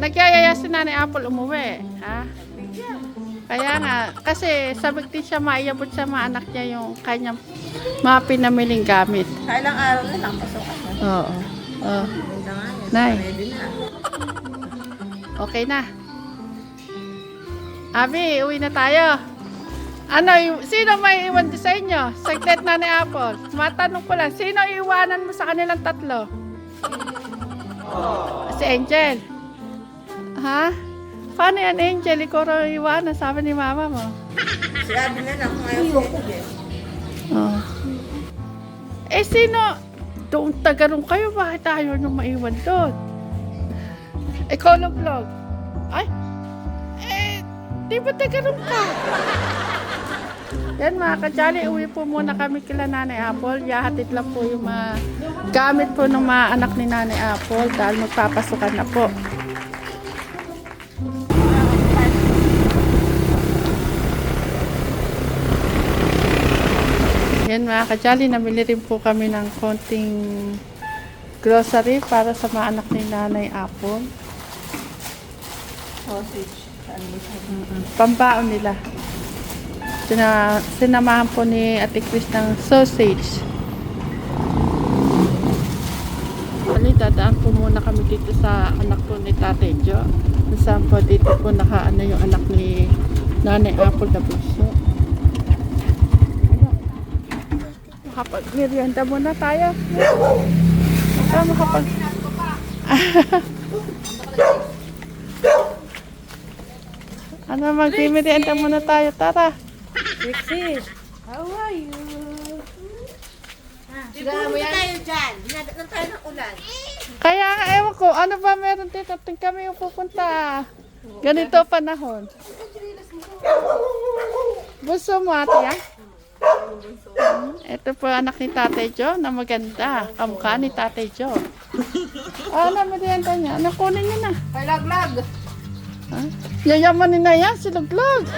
Nagyayaya si Nanay Apple umuwi. Ha? Kaya nga, kasi sabik din siya maiabot sa mga anak niya yung kanyang mga pinamiling gamit. Sa ilang araw na lang, pasukan na. Oo. Oh. Ganda nga yan. Nay. Ready na. Okay na. Abi, uwi na tayo. Ano, sino may iwan sa inyo? Saglit na ni Apple. Matanong ko lang, sino iwanan mo sa kanilang tatlo? Si Angel. Ha? Paano yan, Angel? Ikaw raw iwanan, sabi ni mama mo. Si Abby na lang, kung ayaw ko eh. Oh. Eh, sino? Doon tagarong kayo, bakit ayaw nyo maiwan doon? Ikaw vlog. Ay, di ba tagarong ka? Yan mga kajali, uwi po muna kami kila Nanay Apple. Yahatid lang po yung mga gamit po ng mga anak ni Nanay Apple dahil magpapasukan na po. Yan mga kajali, namili rin po kami ng konting grocery para sa mga anak ni Nanay Apple. Sausage. Pambaon nila. Sinamahan po ni Ate Chris ng sausage. Bali, dadaan po muna kami dito sa anak po ni Tatay Jo. Saan po dito po nakaano yung anak ni Nanay Apple na bunso. Makapag-merienda muna tayo. Makapag... Ano, mag-merienda muna tayo. Tara. Trixie, how are you? Siguro mo tayo dyan. Dinadagan tayo ng ulan. Kaya nga, ewan ko, ano ba meron dito? Tingnan kami yung pupunta. Ganito panahon. Buso mo ate, ha? Ito po anak ni Tatay Jo na maganda. Kamukha ni Tatay Jo. Ano, merienda niya? Ano, kunin niya na. Ay, laglag. Ha? Yayamanin na yan, si Luglog.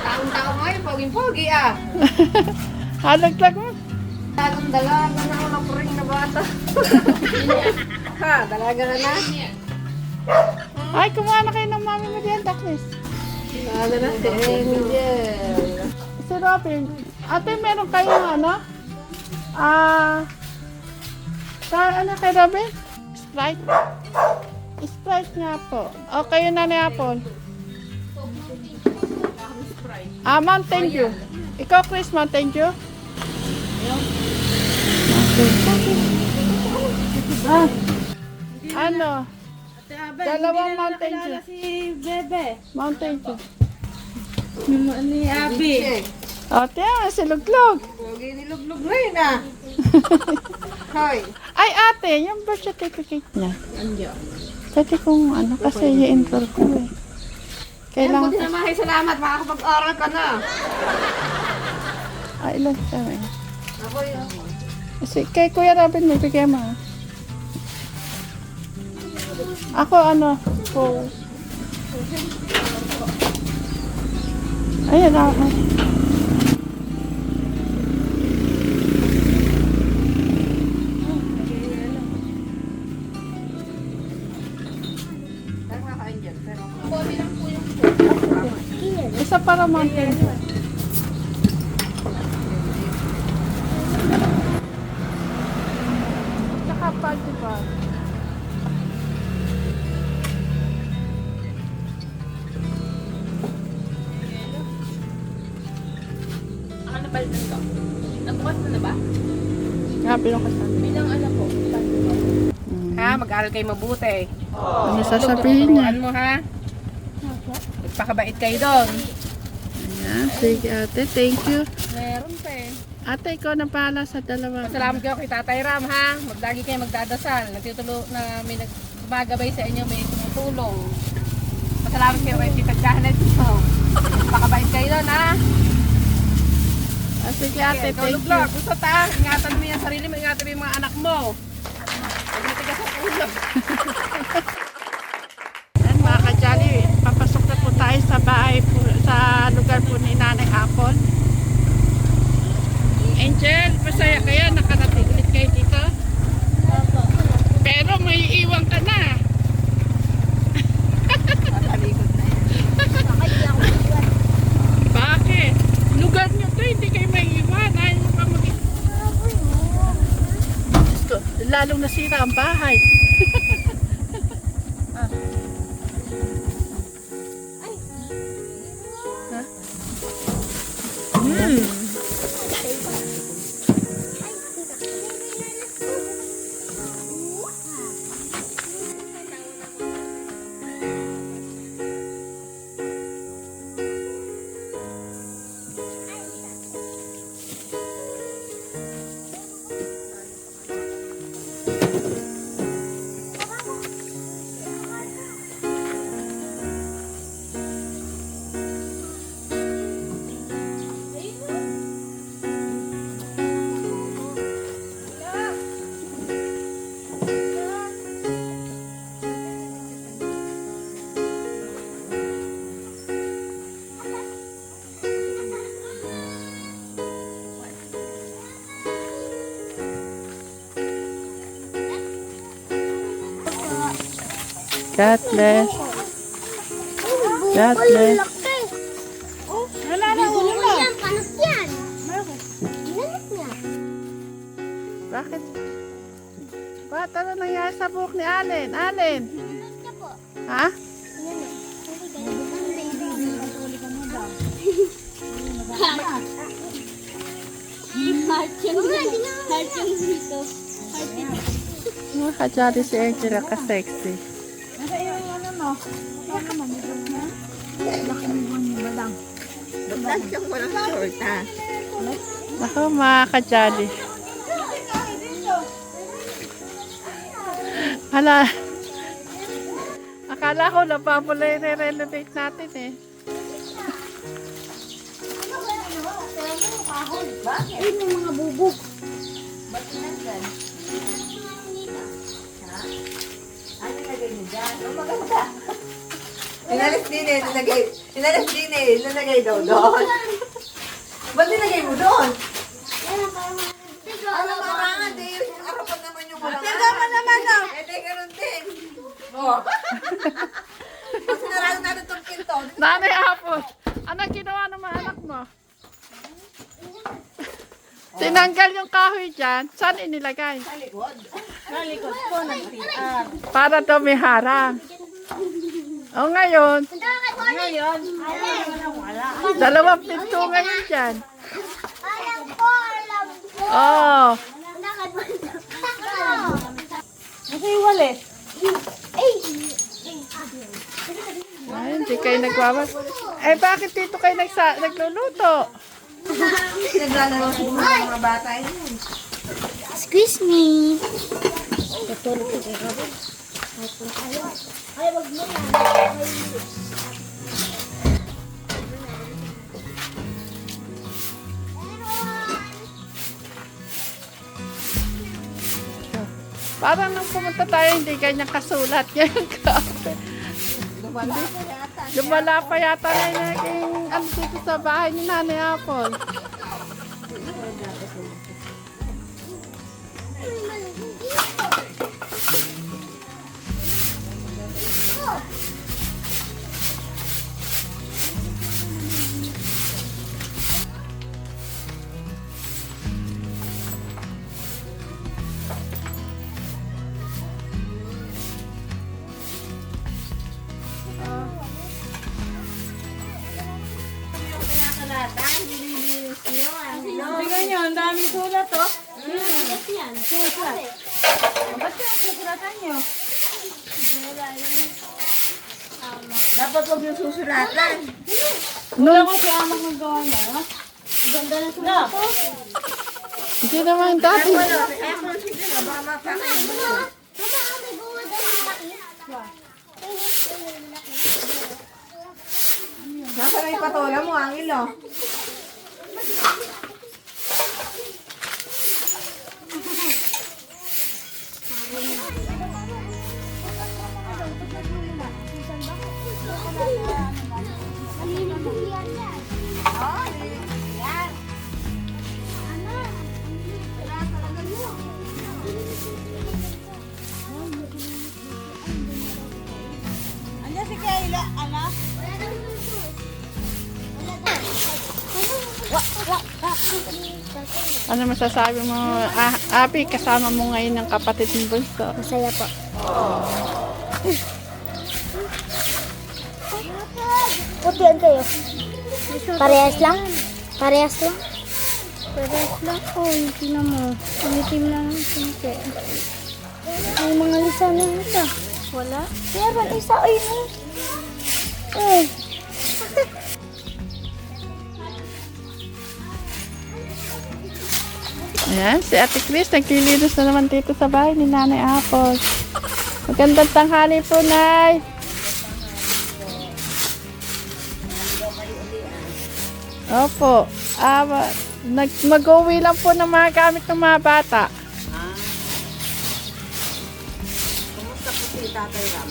Taong-tao ngayon, poging-pogi ah. Halaglag mo. Tagong dalaga na ako napuring na bata. Ha, dalaga na na. Ay, kumuha na kayo ng mami merienda, Chris. Dalaga na si Angel. Si Robin. Ate, meron kayong ano? Ano kay Robin? Sprite? Sprite nga po. O, kayo Nanay Apple. Mountain Dew. Ikaw, Chris, Mountain Dew? Ano? Dalawang Mountain Dew. Si Bebe. Mountain Dew. Ni Abby. O, tiyan, si Luglog. Pogi ni Luglug na yun ah. Hoy. Ay, ate, yung birth certificate niya. Andiyo. Pwede kong ano, kasi i-enroll ko eh. Kailangan Buti naman, hey, salamat. Makakapag-aral ka na. ilan kami. Ako yun. Kasi kay Kuya Robin may bigay mo. Ah. Ako ano, po. Ayan ako. Isa para Mountain Dew. Tsaka pa, diba? Ano ba ito? Nabukas mo na ba? Nga, pinakasan. Bilang ano po? Ha, mag-aral kayo mabuti. Ano sasabihin niya? Turuan mo ha. Magpakabait kayo doon. Ayan, sige ate, thank you. Meron pa eh. Ate, ikaw na pala sa dalawa. Salamat kayo kay Tatay Ram ha. Magdagi kayo magdadasal. Nagtitulo na may gumagabay sa inyo, may tumutulong. Pasalamat kayo kay Tita Janet. Magpakabait kayo doon ha. Sige ate, thank you. Luglog, gusto ta. Ingatan mo yung sarili mo, ingatan mo yung mga anak mo. Huwag natigas sa ulo. Yan mga kajali, papasok na po tayo sa bahay po, sa lugar po ni Nanay Apple. Angel, masaya kayo, nakarating ulit kayo dito. Pero may iwan ka na. lalong nasira ang bahay. Ha? God bless. God bless. Wala na, ulo na. Panak yan. Ginanap niya. Bakit? Ba't ano nangyari sa buhok ni Allen? Allen? Ginanap po. Ha? Heart yung dito. Mga kajali si Angela ka-sexy. Nasa iyo yung ano mo? Ano naman, medyo na? Laki mo yung balang. Ako mga kajali. Hala. Akala ko napapula yung re-renovate natin eh. Ay, may mga bubog. Inalis din eh, nilagay daw doon. Ba't nilagay mo doon? Yan ang parang Ano marangan eh, arapan naman yung walang naman no. Eh, di ganun din. Oh. Pag sinarado natin itong pinto, Nanay Apple, anong ginawa ng mga anak mo? Tinanggal yung kahoy dyan. Saan inilagay? sa likod. Para daw may harang. O ngayon, ngayon. dalawang pinto ngayon dyan. Alam ko. Oh, Nasa yung wallet. ay, hindi kayo nagwawas. Eh, bakit dito kayo nagluluto? Naglalaro sa mga bata yun. Excuse me. Parang nung pumunta tayo, hindi ganyan kasulat yung kape. Lumala pa yata na yung naging ano dito sa bahay ni Nanay Apple. Tingnan nyo, ang daming sulat oh. Sulat. Ba't yung susulatan nyo? Dapat huwag yung susulatan. Wala ko si amak ng gawa na, no? Ganda ng sulat ko. Hindi naman dati. Kaya kung sila, baka mapakain mo. Mama, may bunga doon na malaki. Nasa na yung patola mo, Angel oh. Malinis yung yan yan. Yan. Ano? Wala talaga yun. Andiyan si Kayla, ano? Wala nang luto. Wala daw. Ano? Ano masasabi mo, Abi, kasama mo ngayon ng kapatid ng bunso? Masaya po. Putian kayo. Parehas lang? Parehas lang? Parehas lang. Oh, hindi na mo. Tumitim lang ang sinti. May mga lisa na ito. Wala? Meron isa. Ay, no. Eh. Ayan, si Ate Chris, naglilinis na naman dito sa bahay ni Nanay Apple. Magandang tanghali po, Nay. Opo. Mag-uwi lang po ng mga gamit ng mga bata. Kumusta po si Tatay Ram?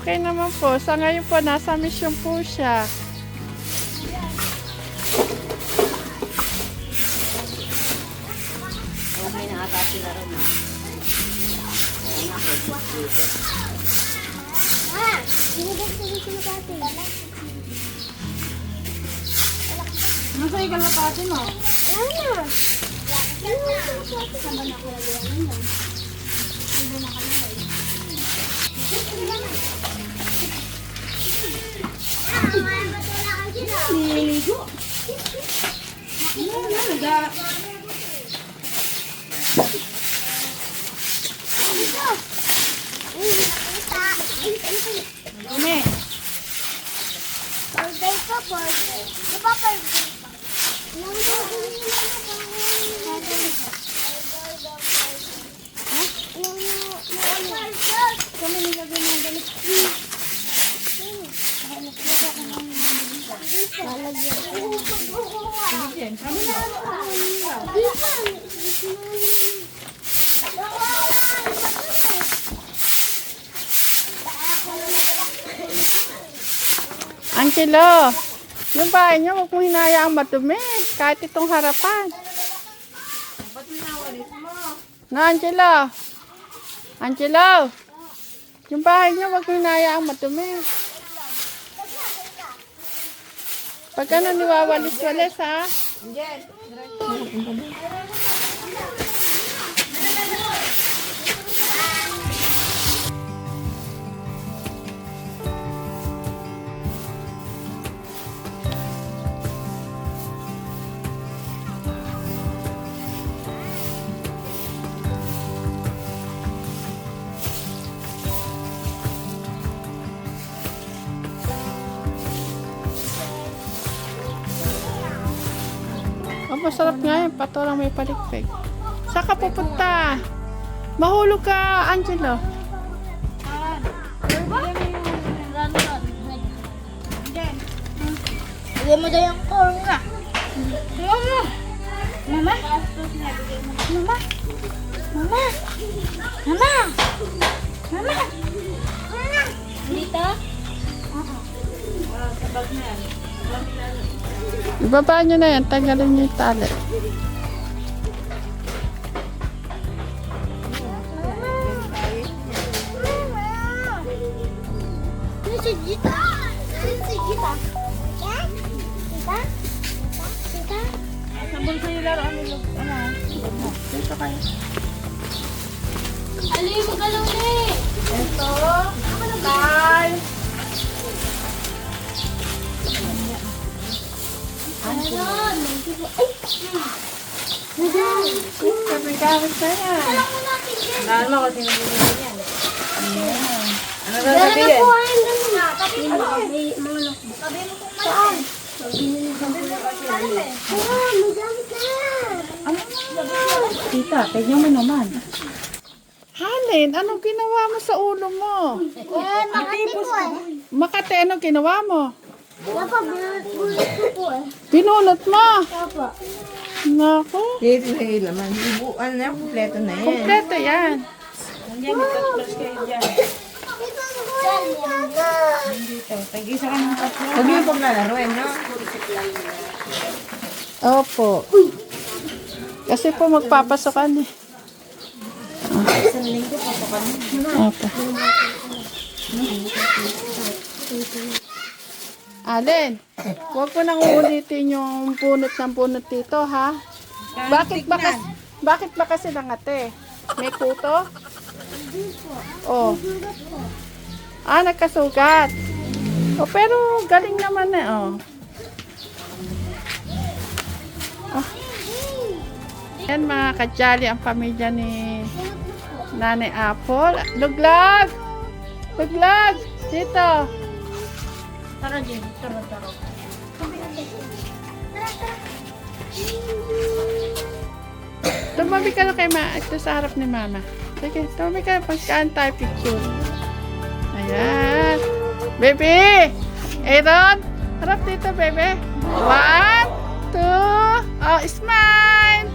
Okay naman po. Sa ngayon po, nasa mission po siya. Okay na ata sila rin. Sinigay sila dati. Nasa ikalapati mo? Ano? Saan ba nakalagay ang ano? Saan ba nakalagay? Niligo. Dumi. Birthday pa, birthday. Di ba birthday? Kami nilagay ng galit. Angelo, yung bahay niyo, huwag mong hinayaang madumi. Kahit itong harapan. Ba't minawalis mo? Na, Angelo. Angelo. Yung bahay niyo, huwag mong hinayaang madumi. Pag ano, niwawalis-walis, ha? Jen. Oh, masarap nga yun. Pato lang may palikpik. Saan ka pupunta? Mahulog ka, Angelo. Bigay mo daw yung corn nga. Mama! Mama! Mama! Mama! Mama! Mama! Mama! Dito? Ibaba nyo na yan. Tanggalin nyo yung tali. Ano si Gita? Ano si Gita? Yan? Gita? Gita? Sabon sa'yo laro. Ano? Dito kayo. Ali, magalaw na eh. Ito. Tay. Meron. Ay! Meron. Sabi gamit na yan. Alam mo natin dyan. Dahil mo kasi nabibigyan yan. Ano ba Meron na sabihin? po ang ganun na. Tabi mo. Tabi mo kung saan? Meron, may gamit na. Tita, tignan mo naman. Halin, anong ginawa mo sa ulo mo? Eh, makati po eh. Makate, anong ginawa mo? Papa, bulot ko po eh. Binulot mo. Papa. Naku. Dito na yung laman. Ibuan na, kompleto na yan. Kompleto yan. Nandiyan, may toothbrush kayo dyan. Saan yan? Dito, tag-isa ka ng tatlo. Huwag yung paglalaroin, no? Opo. Kasi po magpapasokan eh. Isang linggo, papakan. Opo. Alin, huwag mo nang uulitin yung punot ng punot dito, ha? Bakit ba kasi nangate? May kuto? Oh. Ah, nagkasugat. Oh, pero galing naman eh, oh. Ah. Yan mga kadyali ang pamilya ni Nanay Apple. Luglag! Luglag! Dito. Tara, Jim. Tara. Tumabi ka na kay ito sa harap ni Mama. Sige, tumabi ka. Pagkaan tayo picture. Ayan. Baby! Aaron! Harap dito, baby. 1, 2, oh, smile!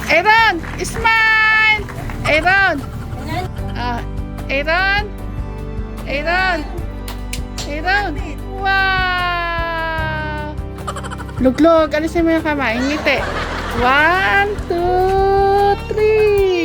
Aaron! Smile! Aaron! Aaron! Aaron! Aaron! Wow! Luglog! Alisin mo yung kamay. Ngiti. 1, 2, 3.